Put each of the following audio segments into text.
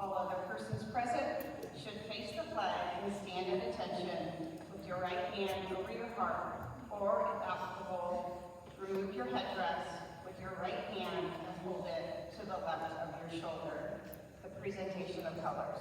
All other persons present should face the flag and stand at attention with your right hand over your heart, or if applicable, remove your headdress with your right hand and hold it to the left of your shoulder. The presentation of colors.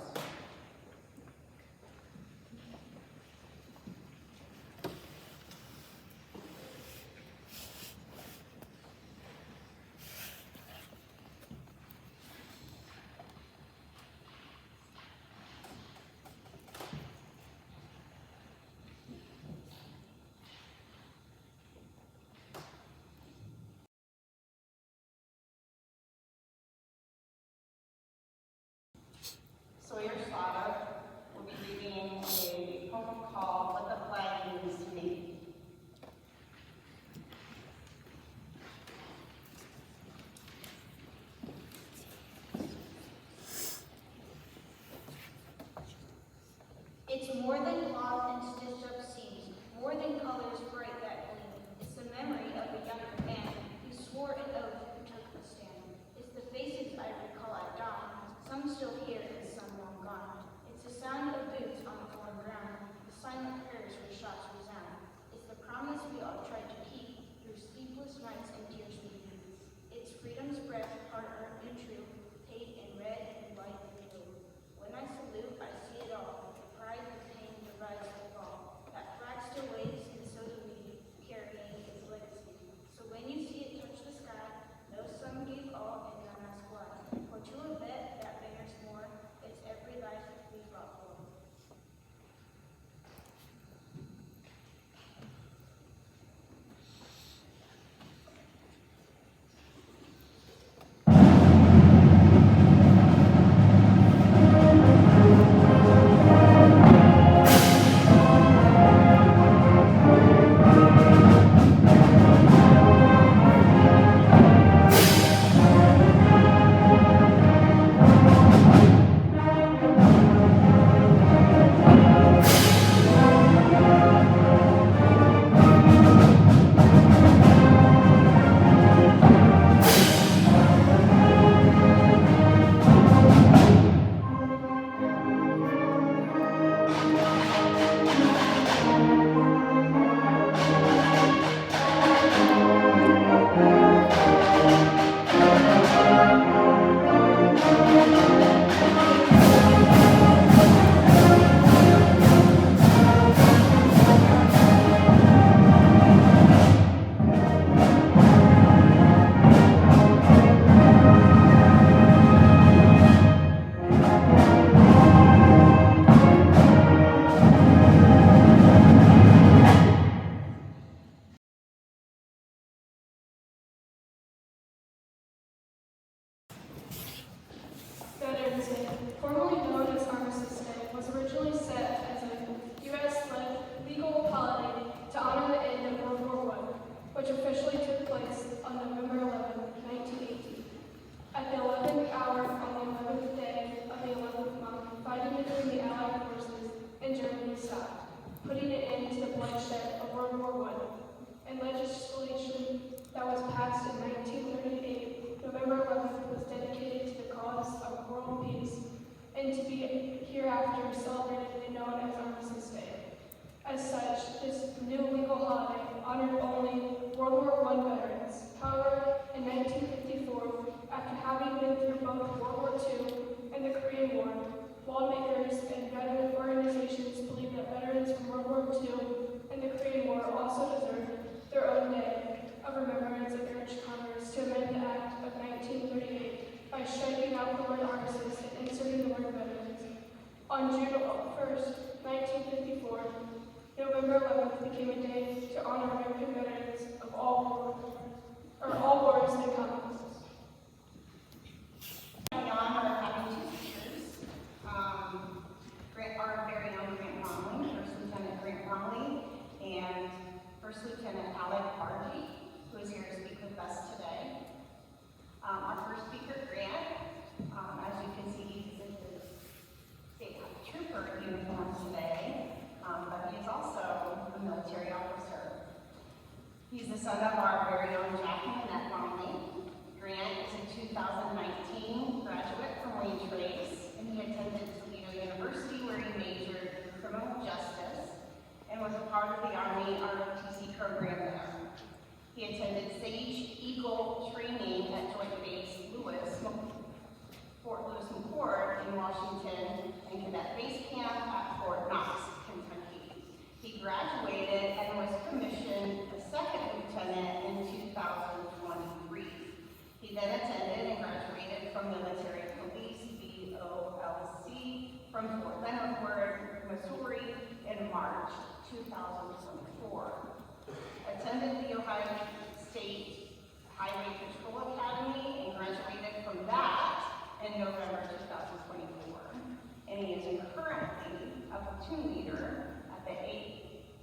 Sawyer Slaughter will be reading a poem called What the Flag Means to Me. It's more than cloth and stitched up seams, more than colors bright that gleam. It's the memory of a younger man who swore an oath who took the stand. It's the faces I recall at dawn, some still here and some long gone. It's the sound of boots on foreign ground, the silent prayers where shots resound. It's the promise we all tried to keep through sleepless nights and tears we weep. It's freedom's breath, hard-earned and true, paid in red and white and blue. When I salute, I see it all. Pride, the pain, the rise, the fall. That flag still waves, and so do we, carrying its legacy. So when you see it touch the sky, know some gave all and none asked why. For to a vet that bears more, it's every life we fought for. Veterans Day, formerly known as Armistice Day, was originally set as a U.S.-led legal holiday to honor the end of World War I, which officially took place on November 11, 1918. At the 11th hour on the 11th day of the 11th month, fighting between the Allied forces and Germany stopped, putting an end to the bloodshed of World War I. And legislation that was passed in 1938, November 11th was dedicated to the cause of world peace and to be hereafter celebrated and known as Armistice Day. As such, this new legal holiday honored only World War I veterans. However, in 1954, after having been through both World War II and the Korean War, lawmakers and veteran organizations believed that veterans from World War II and the Korean War also deserved their own day of remembrance and urged Congress to amend the Act of 1938 by striking out the word armistice and inserting the word veterans. On June 1st, 1954, November 11th became a day to honor American veterans of all wars and conflicts. The honor of having two speakers. Our very own Grant Romley, First Lieutenant Grant Romley, and First Lieutenant Alec Bargy, who is here to speak with us today. Our first speaker, Grant, as you can see, he's a state trooper. He program there. He attended Sage Eagle training at Joint Base Fort Lewis McChord in Washington, and Cadet Base Camp at Fort Knox, Kentucky. He graduated and was commissioned a second lieutenant in 2023. He then attended and graduated from Military Police VOLC from Fort Leonard Wood, Missouri in March 2024. Attended the Ohio State Highway Patrol Academy and graduated from that in November 2024. And he is currently a platoon leader at the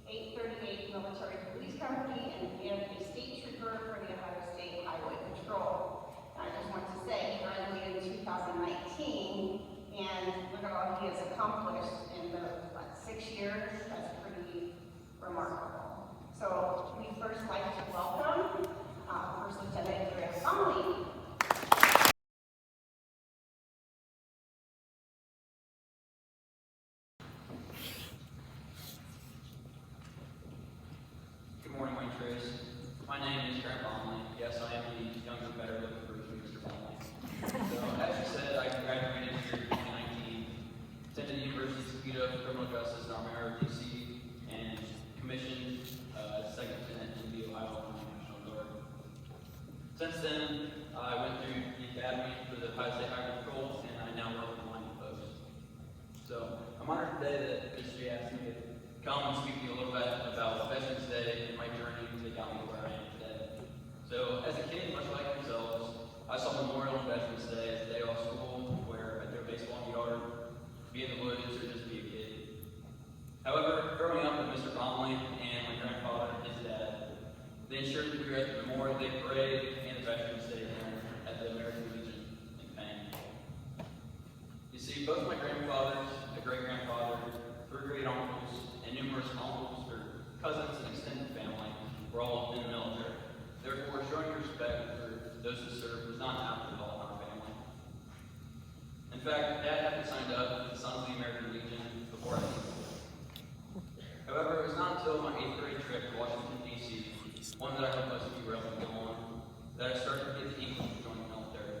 838 Military Police Company and a state trooper for the Ohio State Highway Patrol. And I just want to say he graduated in 2019, and look at all he has accomplished in the 6 years. That's pretty remarkable. So we first like to welcome First Lieutenant Graham Connolly. Good morning, Wayne Trace. My name is Graham Connolly. Yes, I am the younger, better looking version of Mr. Connolly. So, as you said, I graduated here in 2019, attended the University of Toledo for criminal justice in Army ROTC, and commissioned second lieutenant in the Ohio National Guard. Since then, I went through the academy for the Ohio State Highway Patrol, and I now work in the line post. So, I'm honored today that Mr. asked me to come and speak to you a little bit about Veterans Day and my journey that got me to where I am today. So, as a kid, much like yourselves, I saw Memorial and Veterans Day as a day off school where I'd throw baseball in the yard, be in the woods, or just be a kid. However, growing up with Mr. Connolly and my grandfather and his dad, they ensured that we were at the Memorial Day Parade and the Veterans Day dinner at the American Legion in Payne. You see, both my grandfathers, a great-grandfather, 3 great-uncles, and numerous uncles or cousins and extended family were all in the military. Therefore, showing respect for those who served was not an afterthought in our family. In fact, Dad had me signed up with the Sons of the American Legion before I came aboard. However, it was not until my 8th grade trip to Washington, D.C., one that I hope most of you were able to go on, that I started to get the inkling to join the military.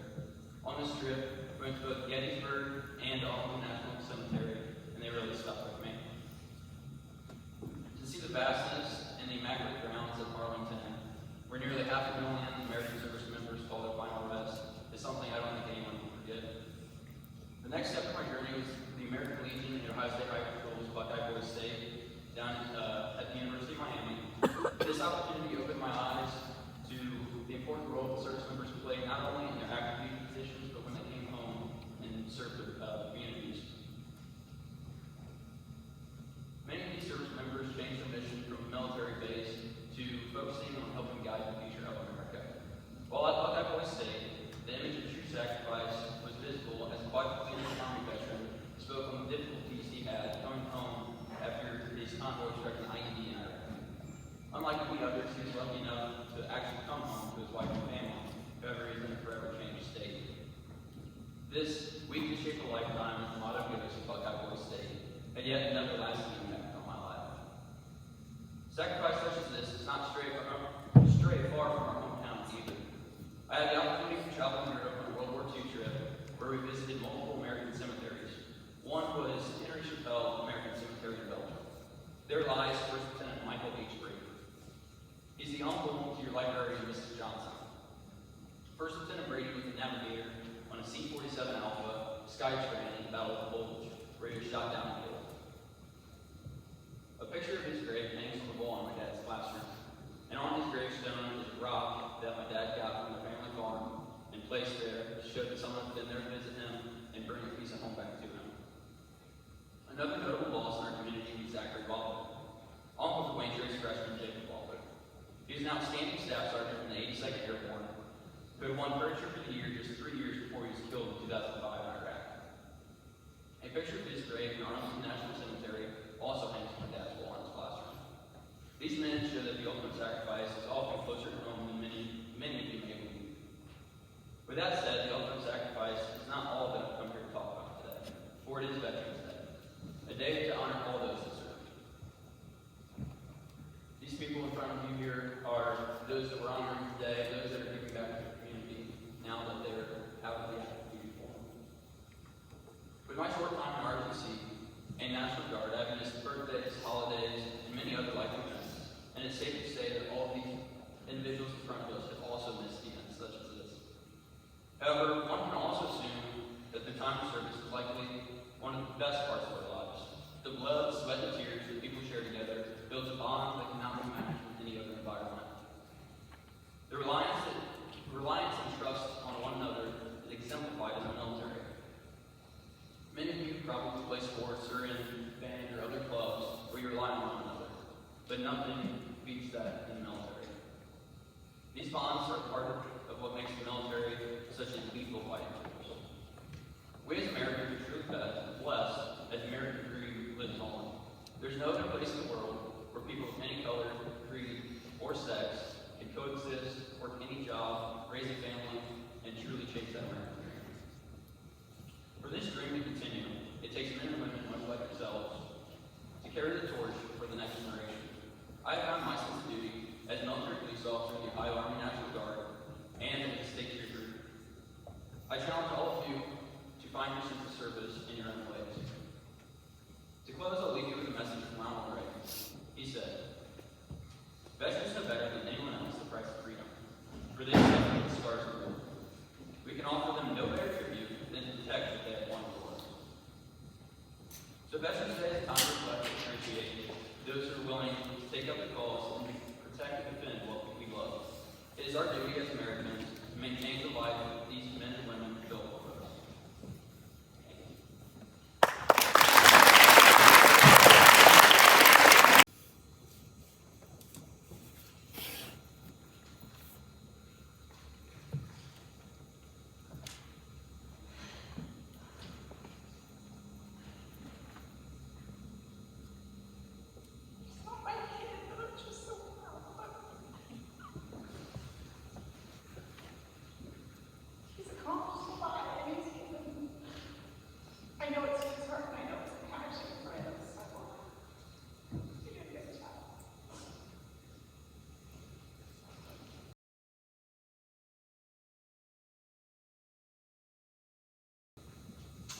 On this trip, we went to both Gettysburg and Arlington National Cemetery, and they really stuck with me. To see the vastness and the immaculate grounds of Arlington, where nearly 500,000 American service members call their final rest, is something I don't think anyone can forget. The next step of my journey was the American Legion and the Ohio State Highway Patrol's Buckeye Boys State down at the University of Miami. This opportunity opened my eyes to the important role that service members play not only in their active duty positions, but when they came home and served their communities. Many of these service members changed their mission from a military base to focusing on helping guide the future of America. While at Buckeye Boys State, the image of true sacrifice was visible as a quadriplegic Army veteran spoke on the difficulties he had coming home after his convoy struck an IED in Iraq. Unlike many others, he was lucky enough to actually come home to his wife and family. However, he's in a forever changed state. This week to shape a lifetime is the motto goes to Buckeye Boys State, and yet another lasting impact on my life. Sacrifice such as this is not stray far from our hometowns either. I had the opportunity to travel in Europe on a World War II trip where we visited multiple American cemeteries. One was Henry Chappelle American Cemetery in Belgium. There lies First Lieutenant Michael H. Brady. He's the uncle to your librarian, Mrs. Johnson. First Lieutenant Brady was the navigator on a C-47 Alpha Skytrain in the Battle of the Bulge, where he was shot down and killed. A picture of his grave hangs on the wall in my dad's classroom, and on his gravestone is a rock that my dad got from the family farm and placed there to show that someone had been there to visit him and bring a piece of home back to him. Another notable loss in our community was Zachary Waldo, uncle to Wayne Trace freshman Jacob Waldo. He was an outstanding staff sergeant from the 82nd Airborne, who had won Courage of the Year just 3 years before he was killed in 2005 in Iraq. A picture of his grave in Arlington National Cemetery also hangs on my dad's wall in his classroom. These men show that the ultimate sacrifice is often closer to home than many of you may believe. With that said, the ultimate sacrifice is not all that I've come here to talk about today, for it is Veterans Day, a day to honor all those that serve. These people in front of you nothing beats that in the military. These bonds are part of what makes the military such a lethal fighting force. We as Americans are truly blessed as American freedom lives on. There's no other place in the world where people of any color, creed, or sex can coexist, work any job, raise a family, and truly chase that American dream. For this dream to continue, it takes men and women much like yourselves to carry the torch for the next generation. I have found my sense of duty as a military police officer in the Ohio Army National Guard and as a state trooper. I challenge all of you to find your sense of service in your own ways. To close, I'll leave you with a message from Ronald Reagan. He said, "Veterans know better than anyone else the price of freedom, for they suffer the scars of war. We can offer them no better tribute than to protect what they have won for us." So Veterans Day is a time to reflect and appreciate those who are willing to take up the cause and protect and defend what we love. It is our duty as Americans to maintain the life that these men and women built for us. Thank you.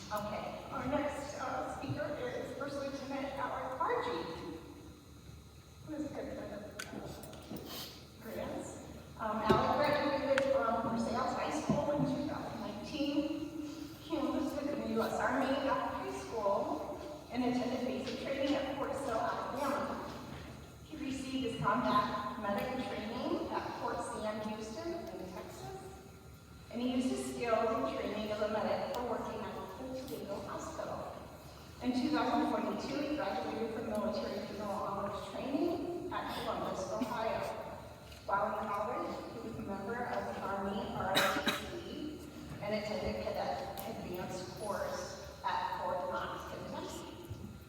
Okay, our next speaker is First Lieutenant Alec Hargy, who is a good friend of Grant's. Alec graduated from Versailles High School in 2019. He enlisted in the U.S. Army after high school and attended basic training at Fort Sill, Alabama. He received his combat medic training at Fort Sam Houston in Texas, and he used his skills and training as a medic for working at Diego Hospital. In 2022, he graduated from military general honors training at Columbus, Ohio. While in college, he was a member of the Army ROTC and attended cadet advanced course at Fort Knox, Kentucky.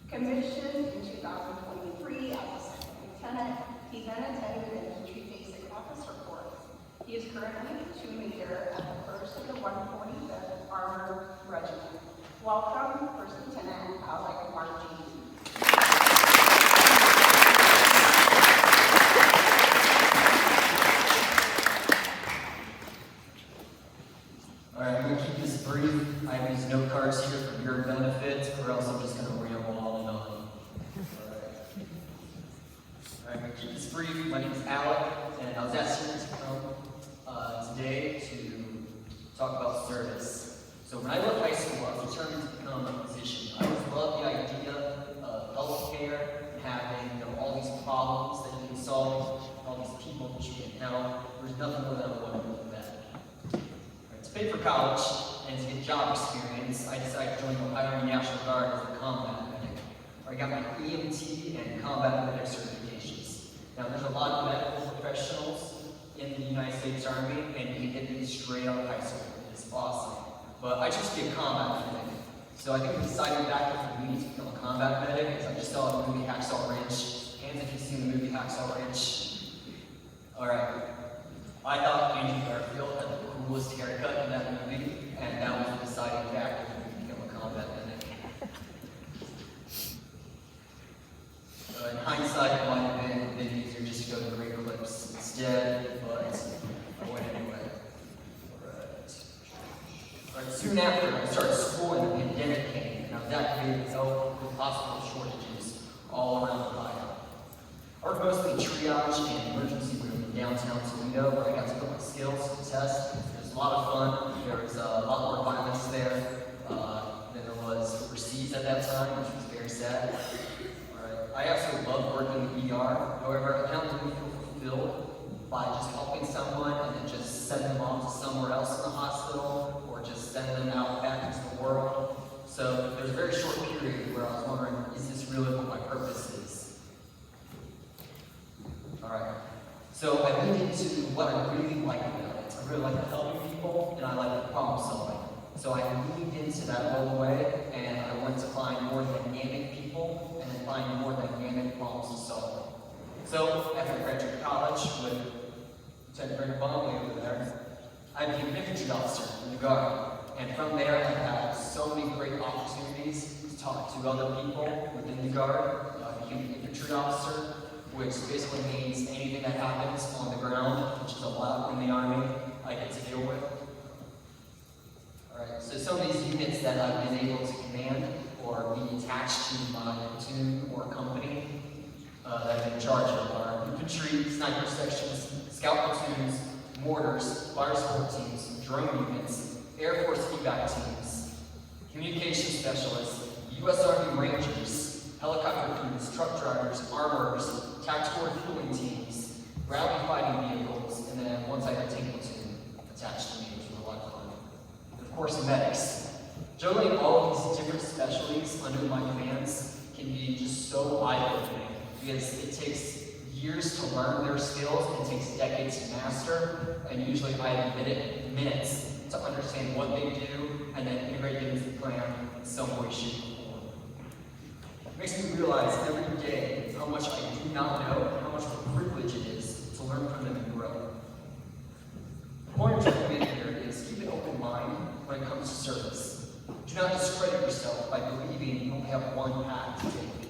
Commissioned in 2023 as a second lieutenant, he then attended infantry basic officer course. He is currently platoon leader at the 1st of the 145th Armored Regiment. Welcome, First Lieutenant Alec Hargy. All right, I'm going to keep this brief. I have these note cards here for your benefit, or else I'm just going to ramble on and on. All right, I'm going to keep this brief. My name is Alec, and I was asked here to come today to talk about service. So when I left high school, I was determined to become a physician. I always loved the idea of healthcare and having all these problems that you can solve, all these people that you can help. There's nothing more that I wanted than that. To pay for college and to get job experience, I decided to join the Ohio Army National Guard as a combat medic, where I got my EMT and combat medic certifications. Now, there's a lot of medical professionals in the United States Army, and you can get these straight out of high school. It's awesome. But I just be a combat medic. So I think the deciding factor for me to become a combat medic is I just saw the movie Hacksaw Ridge. Hands if you've seen the movie Hacksaw Ridge. Alright. I thought Andrew Garfield had the coolest haircut in that movie, and that was the deciding factor for me to become a combat medic. In hindsight, it might have been easier just to go to Great Clips instead, but I went anyway. Alright, soon after I started school and the pandemic came, and I was activated to help with hospital shortages all around Ohio. I worked mostly in triage and emergency room in downtown Toledo, where I got to put my skills to the test. It was a lot of fun. There was a lot more violence there than there was overseas at that time, which was very sad. I absolutely love working in ER. However, I don't really feel fulfilled by just helping someone and then just sending them off to somewhere else in the hospital or just sending them out back into the world. So there's a very short period where I was wondering, is this really what my purpose is? and I like problem solving. So I leaned into that all the way, and I went to find more dynamic people and find more dynamic problems to solve. So after I graduated college with Lieutenant Colonel Bonley over there, I became an infantry officer in the Guard. And from there, I've had so many great opportunities to talk to other people within the Guard. I became an infantry officer, which basically means anything that happens on the ground, which is a lot in the Army, I get to deal with. Alright, so some of these units that I've been able to command or be attached to my platoon or company that I'm in charge of are infantry, sniper sections, scout platoons, mortars, fire support teams, drone units, Air Force evac teams, communication specialists, U.S. Army Rangers, helicopter crews, truck drivers, armorers, tactical refueling teams, rally fighting vehicles, and then once I had a tank platoon attached to me, which was a lot of fun. And of course, medics. Juggling all of these different specialties under my commands can be just so eye-opening because it takes years to learn their skills and it takes decades to master, and usually I have minutes to understand what they do and then integrate it into the plan in some way, shape, or form. It makes me realize every day how much I do not know and how much of a privilege it is to learn from them and grow. The point I'm trying to make here is keep an open mind when it comes to service. Do not discredit yourself by believing you only have one path to take.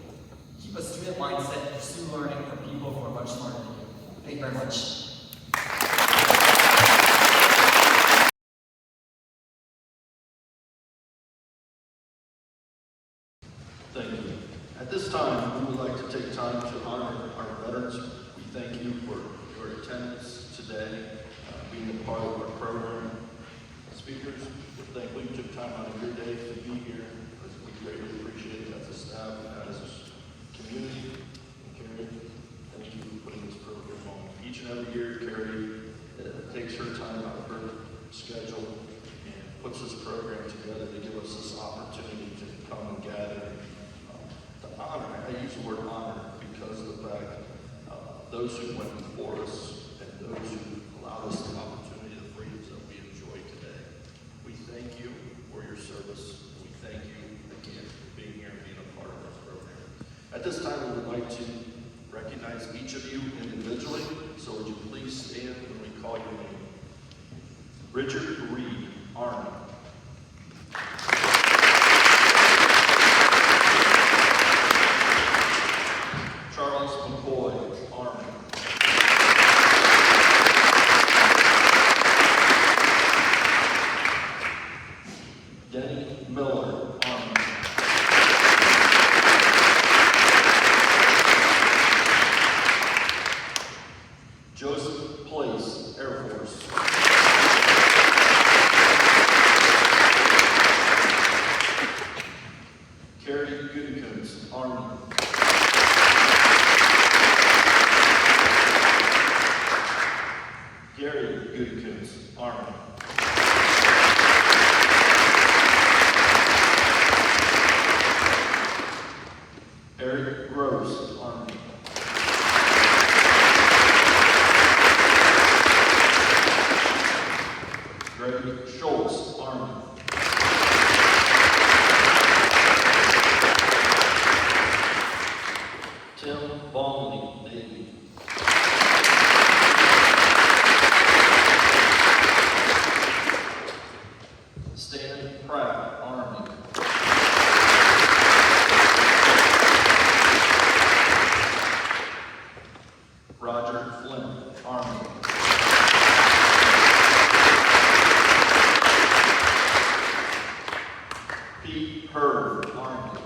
Keep a student mindset and pursue learning from people who are much smarter than you. Thank you very much. Thank you. At this time, we would like to take time to honor our veterans. We thank you for your attendance today, being a part of our program. Speakers, we're thankful you took time out of your day to be here. We greatly appreciate it as a staff and as a community. And Carrie, thank you for putting this program on. Each and every year, Carrie takes her time out of her schedule and puts this program together to give us this opportunity to come and gather. To honor, I use the word honor because of the fact those who went before us and those who allowed us the opportunity, the freedoms that we enjoy today. We thank you for your service. We thank you again for being here and being a part of this program. At this time, we would like to recognize each of you individually. So would you please stand when we call your name? Richard Reed, Army. Charles McCoy, Army. Denny Miller, Army. Joseph Place, Air Force. Carrie Goodekins, Army. Gary Goodekins, Army. Eric Gross, Army. Greg Schultz, Army. Tim Baumley, Navy. Stan Pratt, Army. Roger Flynn, Army. Pete Hurd, Army.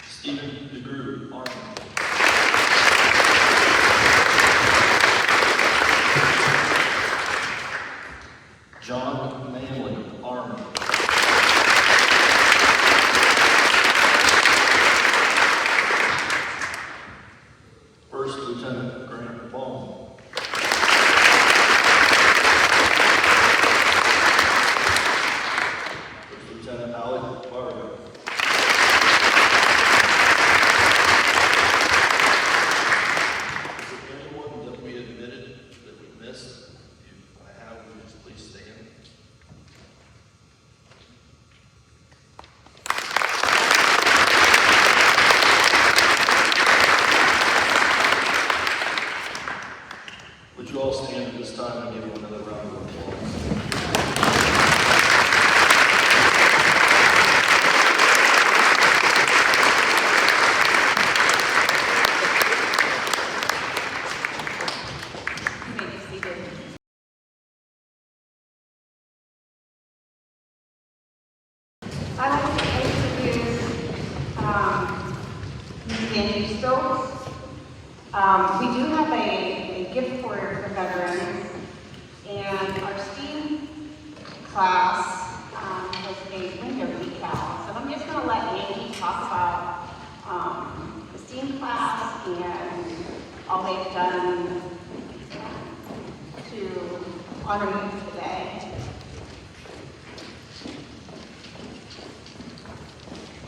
Stephen DeGroot, Army. John Manley, Army. First Lieutenant Grant Bowman. First Lieutenant Alec Barber. First you all stand at this time and give him another round of applause? You may be seated. I'd like to introduce Ms. Angie Stokes. We do have a gift for veterans, and our STEAM class has a window decal. So I'm just going to let Angie talk about the STEAM class and all they've done to honor you today.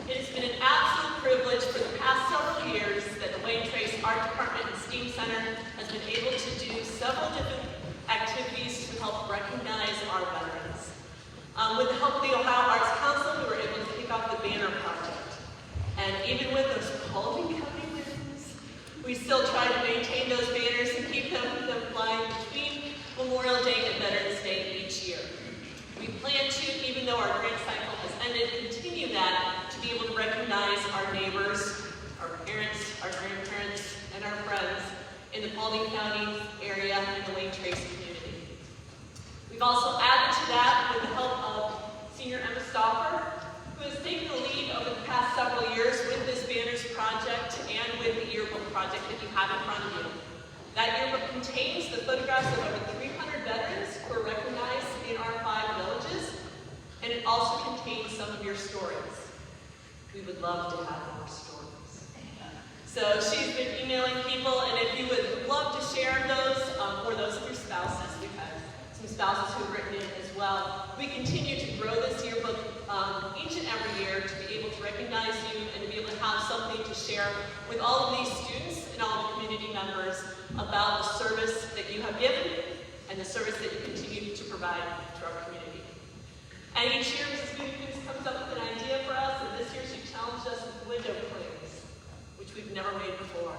It has been an absolute privilege for the past several years that the Wayne Trace Art Department and STEAM Center has been able to do several different activities to help recognize our veterans. With the help of the Ohio Arts Council, we were able to kick off the banner project. And even with those Paulding County winds, we still try to maintain those banners and keep them flying between Memorial Day and Veterans Day each year. We plan to, even though our grant cycle has ended, continue that to be able to recognize our neighbors, our parents, our grandparents, and our friends in the Paulding County area and the Wayne Trace community. We've also added to that with the help of Senior Emma Stauffer, who has taken the lead over the past several years with this Banners project and with the yearbook project that you have in front of you. That yearbook contains the photographs of over 300 veterans who are recognized in our 5 villages, and it also contains some of your stories. We would love to have more stories. So she's been emailing people, and if you would love to share those, or those of your spouses, we've had some spouses who've written in as well. We continue to grow this yearbook each and every year to be able to recognize you and to be able to have something to share with all of these students and all the community members about the service that you have given and the service that you continue to provide to our community. And each year, Mrs. Goody comes up with an idea for us, and this year she challenged us with window clings, which we've never made before.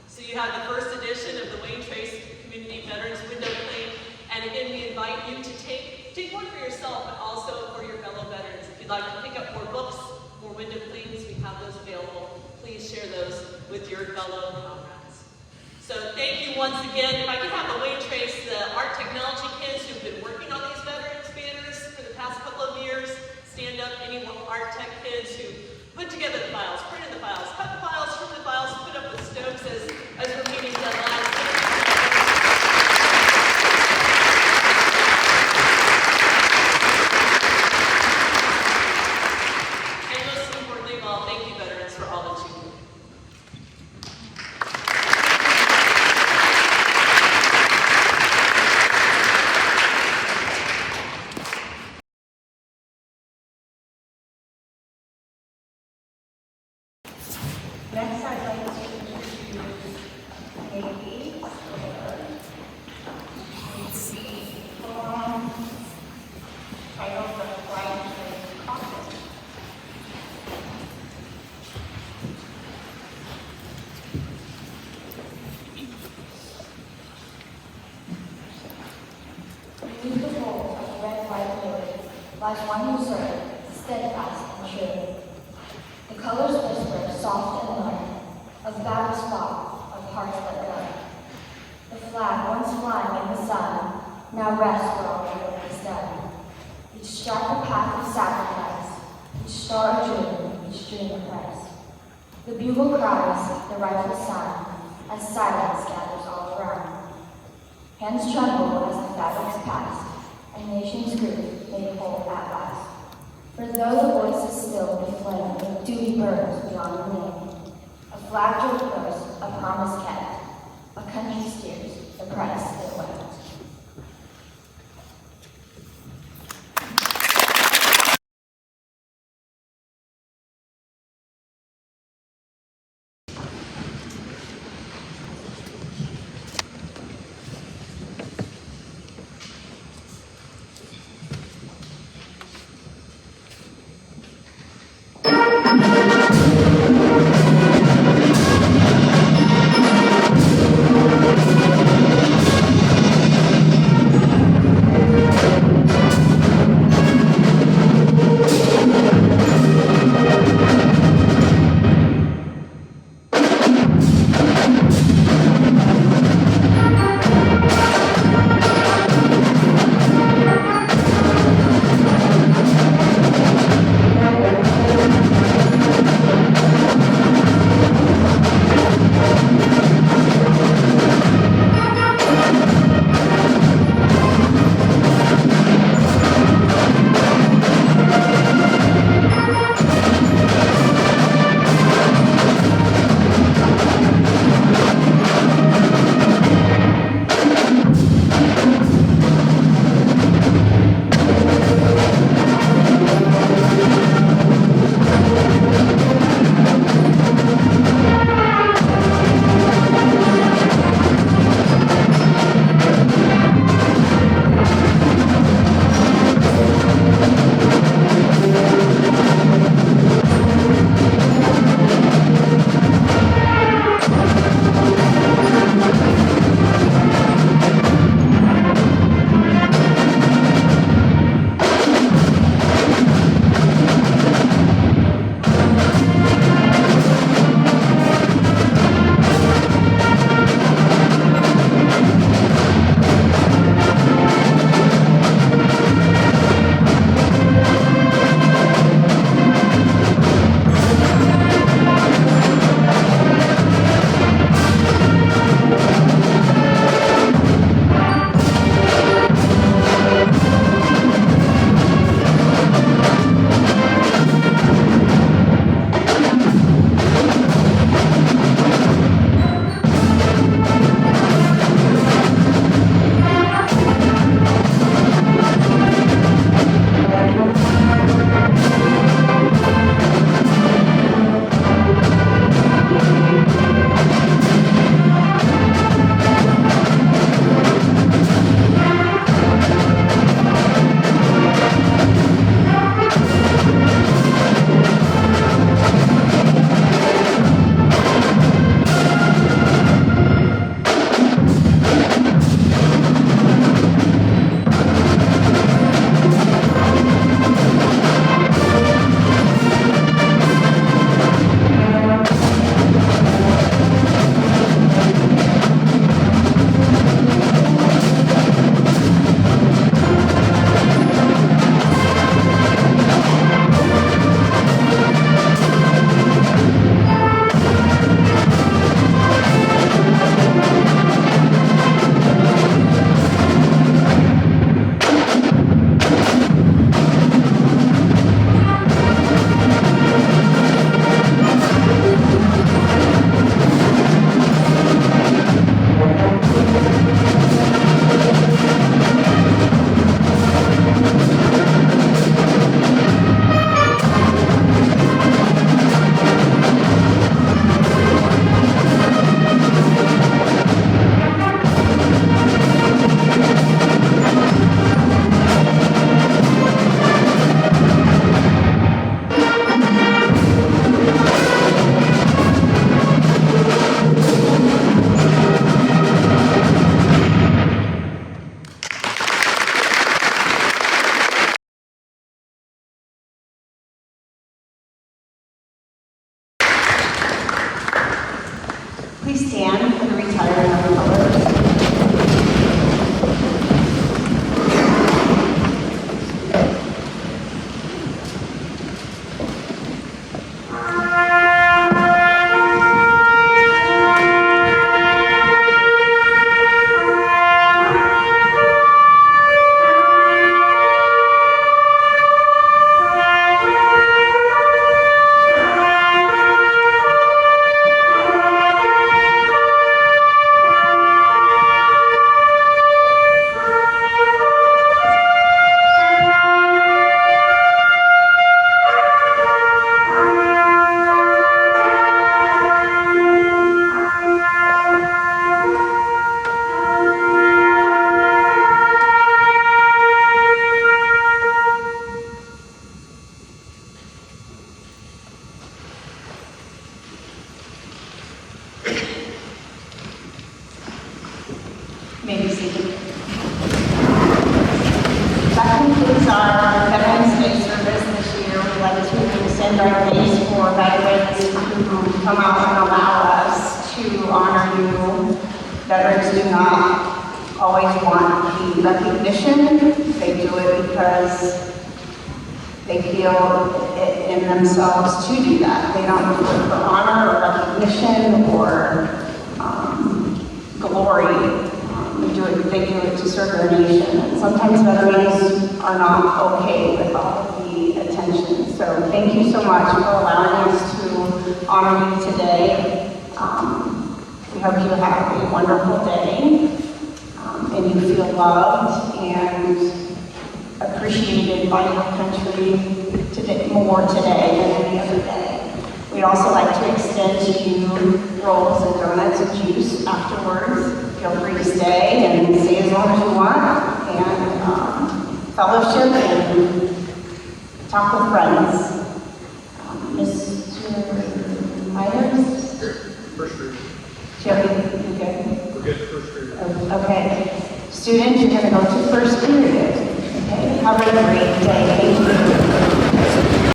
So you have the first edition of the Wayne Trace Community Veterans Window Cling, and again, we invite you to take one for yourself, but also for your fellow veterans. If you'd like to pick up more books, more window clings, we have those available. Please share those with your fellow comrades. So thank you once again. If I could have the Wayne Trace, the art technology kids who've been working on these veterans banners for the past couple of years, stand up. Any art tech kids who put together the files, printed the files, cut the files, trimmed the files, put up with Stokes as we're meeting deadlines. And most importantly of all, thank you, veterans, for all that you do. Next, I'd like to introduce Amy Slater. It's the poem titled The Flying Trace Coffin. Beneath the fold of red white lily lies one who served, steadfast and true. The colors whisper, soft and low, of battles fought, of hearts let go. The flag, once flying in the sun, now rests where all the work is done. Each stripe a path of sacrifice, each star a dream, each dream a price. The bugle cries, the rifle sound, as silence gathers all around. Hands tremble as the fabrics pass, and nations grief made whole at last. For though the voices still be flame, with duty burns beyond the name. A flag drove close, a promise kept, a country steers the price it wept. May be seated. That concludes our Veterans Day service this year. We'd like to extend our thanks for veterans who come out and allow us to honor you. Veterans do not always want the recognition. They do it because they feel it in themselves to do that. They don't do it for honor or recognition or glory. They do it to serve their nation. And sometimes veterans are not okay with all of the attention. So thank you so much for allowing us to honor you today. We hope you have a wonderful day and you feel loved and appreciated by your country today, more today than any other day. We'd also like to extend to you rolls and donuts and juice afterwards. Feel free to stay and stay as long as you want and fellowship and talk with friends. Mr. Myers? First reading. Joey, you good? We're good, first reading. Okay. Students, you're going to go to first period. Okay. Have a great day. Thank you.